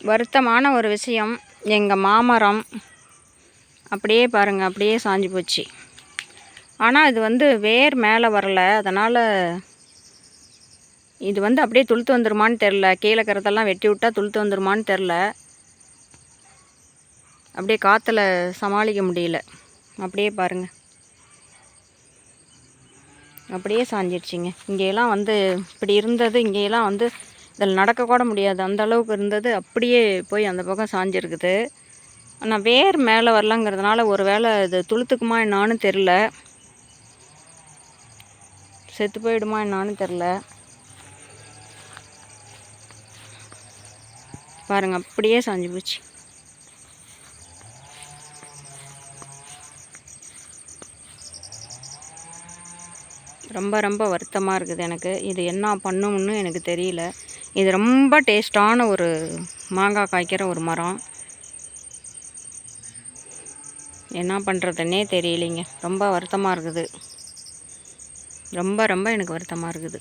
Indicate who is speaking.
Speaker 1: வருத்தமான ஒரு விஷயம், எங்கள் மாமரம் அப்படியே பாருங்கள், அப்படியே சாஞ்சு போச்சு. ஆனால் இது வேர் மேலே வரல, அதனால் இது அப்படியே துளுத்து வந்துருமான்னு தெரில. கீழே கருத்தெல்லாம் வெட்டி விட்டால் துளுத்து வந்துருமான்னு தெரில. அப்படியே காற்றுல சமாளிக்க முடியல. அப்படியே பாருங்கள், அப்படியே சாஞ்சிடுச்சிங்க. இங்கேயெல்லாம் இப்படி இருந்தது, இங்கேயெல்லாம் இதில் நடக்கக்கூட முடியாது, அந்த அளவுக்கு இருந்தது. அப்படியே போய் அந்த பக்கம் சாஞ்சிருக்குது. ஆனால் வேர் மேலே வரலங்கிறதுனால ஒரு வேளை இது துளுத்துக்குமா என்னான்னு தெரில, செத்து போயிடுமா என்னான்னு தெரில. பாருங்கள், அப்படியே சாஞ்சு போச்சு. ரொம்ப ரொம்ப வருத்தமாக இருக்குது எனக்கு. இது என்ன பண்ணும்னு எனக்கு தெரியல. இது ரொம்ப டேஸ்டான ஒரு மாங்காய் காய்க்கிற ஒரு மரம். என்ன பண்ணுறதுன்னே தெரியலைங்க. ரொம்ப வருத்தமாக இருக்குது. ரொம்ப ரொம்ப எனக்கு வருத்தமாக இருக்குது.